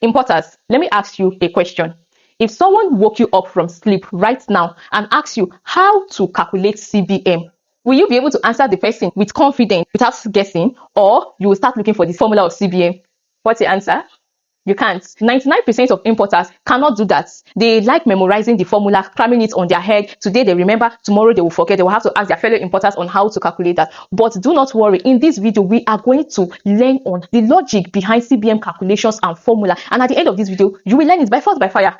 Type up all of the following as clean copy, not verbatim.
Importers, let me ask you a question. If someone woke you up from sleep right now and asks you how to calculate CBM, will you be able to answer the person with confidence without guessing, or you will start looking for the formula of CBM? What's the answer? You can't. 99% of importers cannot do that. They like memorizing the formula, cramming it on their head. Today they remember, tomorrow they will forget. They will have to ask their fellow importers on how to calculate that. But do not worry. In this video, we are going to learn on the logic behind CBM calculations and formula. And at the end of this video, you will learn it by force, by fire,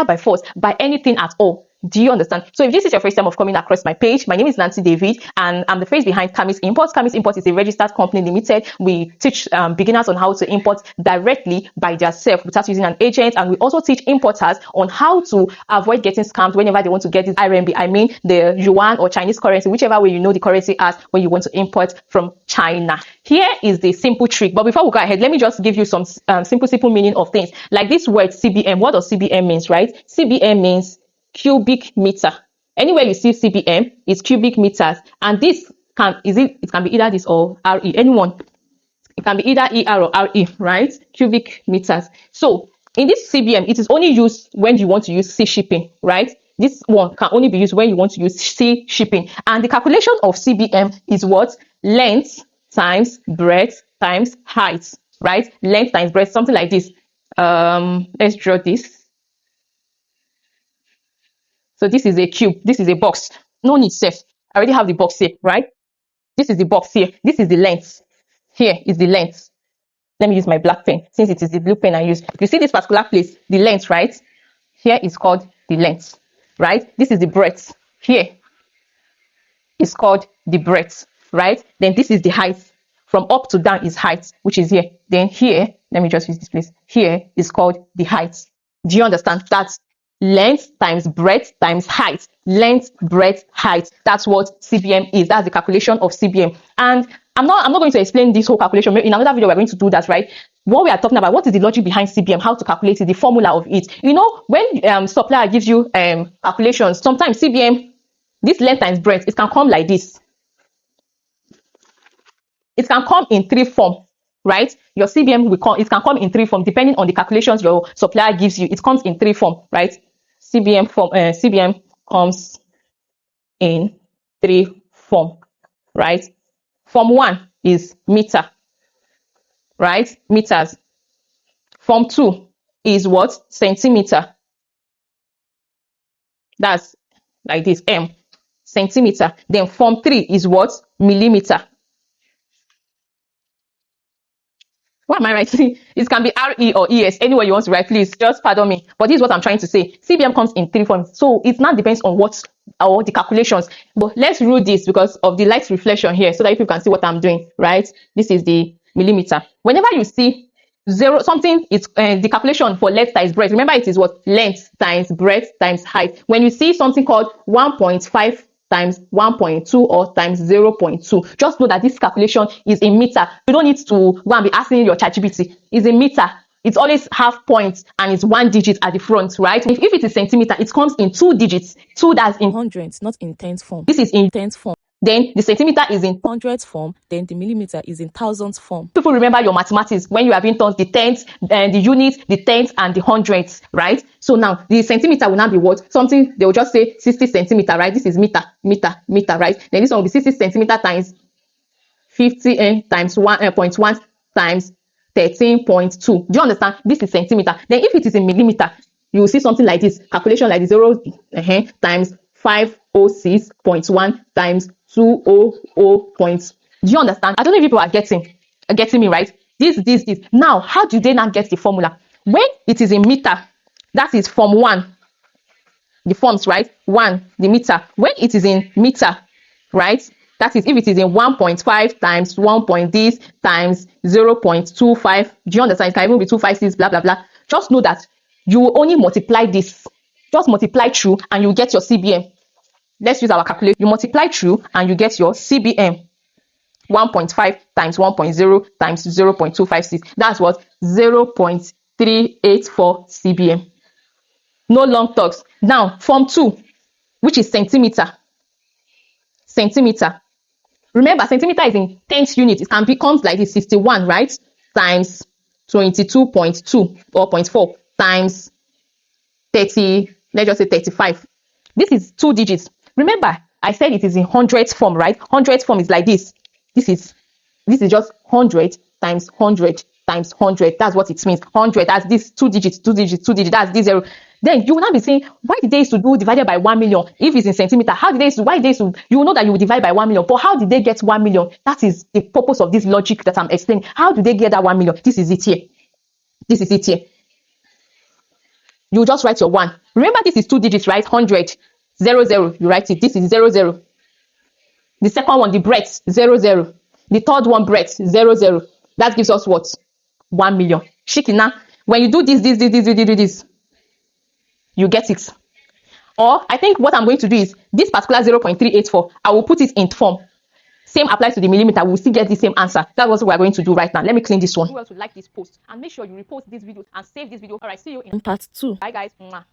by force, by anything at all. Do you understand? So if this is your first time of coming across my page, my name is Nancy David, and I'm the face behind Camies Imports. Camies Imports is a registered company limited. We teach beginners on how to import directly by themselves without using an agent, and we also teach importers on how to avoid getting scammed whenever they want to get this RMB. I mean the Yuan or Chinese currency, whichever way you know the currency as when you want to import from China. Here is the simple trick. But before we go ahead, let me just give you some simple meaning of things. Like this word CBM. What does CBM means, right? CBM means cubic meter. Anywhere you see CBM, it's cubic meters, and this can it can be either this or RE. Anyone, it can be either ER or RE, right? Cubic meters. So in this CBM, it is only used when you want to use sea shipping, right? This one can only be used when you want to use sea shipping, and the calculation of CBM is what? Length times breadth times height, right? Length times breadth, something like this. Let's draw this. So this is a cube. This is a box. No need, safe. I already have the box here, right? This is the box here. This is the length. Here is the length. Let me use my black pen since it is the blue pen I use. You see this particular place, the length, right? Here is called the length, right? This is the breadth. Here is called the breadth, right? Then this is the height. From up to down is height, which is here. Then here, let me just use this place. Here is called the height. Do you understand? That's length times breadth times height. Length, breadth, height. That's what CBM is. That's the calculation of CBM. And I'm not going to explain this whole calculation. In another video, we're going to do that, right? What we are talking about, what is the logic behind CBM, how to calculate it, the formula of it. You know, when supplier gives you calculations, sometimes CBM, this length times breadth, it can come like this. It can come in three forms, right? Your CBM will come, it can come in three forms depending on the calculations your supplier gives you. It comes in three forms, right? CBM comes in three forms, right? Form 1 is meter, right? Meters. Form 2 is what? Centimeter. That's like this, M, centimeter. Then form 3 is what? Millimeter. What am I writing? It can be RE or ES, anywhere you want to write, please, just pardon me. But this is what I'm trying to say. CBM comes in three forms. So it now depends on what or the calculations. But let's rule this because of the light reflection here so that you can see what I'm doing, right? This is the millimeter. Whenever you see zero, something is the calculation for length times breadth. Remember, it is what? Length times breadth times height. When you see something called 1.5 times 1.2 or times 0.2, just know that this calculation is in meter. You don't need to go and be asking your ChatGPT. It's in meter. It's always half points and it's 1 digit at the front, right? If it is centimeter, it comes in 2 digits. 2, that's in hundredths, not in tenths form. This is in tenths form. Then the centimeter is in hundredths form. Then the millimeter is in thousandths form. People remember your mathematics when you are being taught the tenths and the units, the tenths and the hundredths, right? So now the centimeter will now be what? Something they will just say 60 centimeter, right? This is meter, right? Then this one will be 60 centimeter times 50 times 1.1 times 13.2. Do you understand? This is centimeter. Then if it is in millimeter, you will see something like this. Calculation like 0 times 506.1 times 200. Do you understand? I don't know if people are getting me, right? This. Now, how do they now get the formula? When it is in meter, that is form 1. The forms, right? 1, the meter. When it is in meter, right? That is if it is in 1.5 times 1 point this times 0.25. Do you understand? It can even be 256, blah, blah, blah. Just know that you will only multiply this. Just multiply through and you get your CBM. Let's use our calculator. You multiply through and you get your CBM. 1.5 times 1.0 times 0.256. That's what? 0.384 CBM. No long talks. Now, form 2, which is centimeter. Centimeter. Remember, centimeter is in tenths unit. It can becomes like this, 61, right? Times 22.2 or 0.4 times 30, let's just say 35. This is 2 digits. Remember, I said it is in hundredths form, right? Hundredths form is like this. This is just 100 times 100 times 100. That's what it means. 100, that's this 2 digits, 2 digits, 2 digits, that's this 0. Then you will not be saying, why did they used to do divided by 1 million? If it's in centimeter, how did they used to, why did they used to, you will know that you will divide by 1 million. But how did they get 1 million? That is the purpose of this logic that I'm explaining. How do they get that 1 million? This is it here. This is it here. You just write your 1. Remember, this is 2 digits, right? 100, 00. You write it. This is 00. The second one, the breadth, 00. The third one, breadth, 00. That gives us what? 1 million. Shikina. When you do this, you get it. Or I think what I'm going to do is this particular 0.384, I will put it in form. Same applies to the millimeter. We'll still get the same answer. That's what we're going to do right now. Let me clean this one. Do well to like this post and make sure you repost this video and save this video. All right, see you in part 2. Bye, guys. Mwah.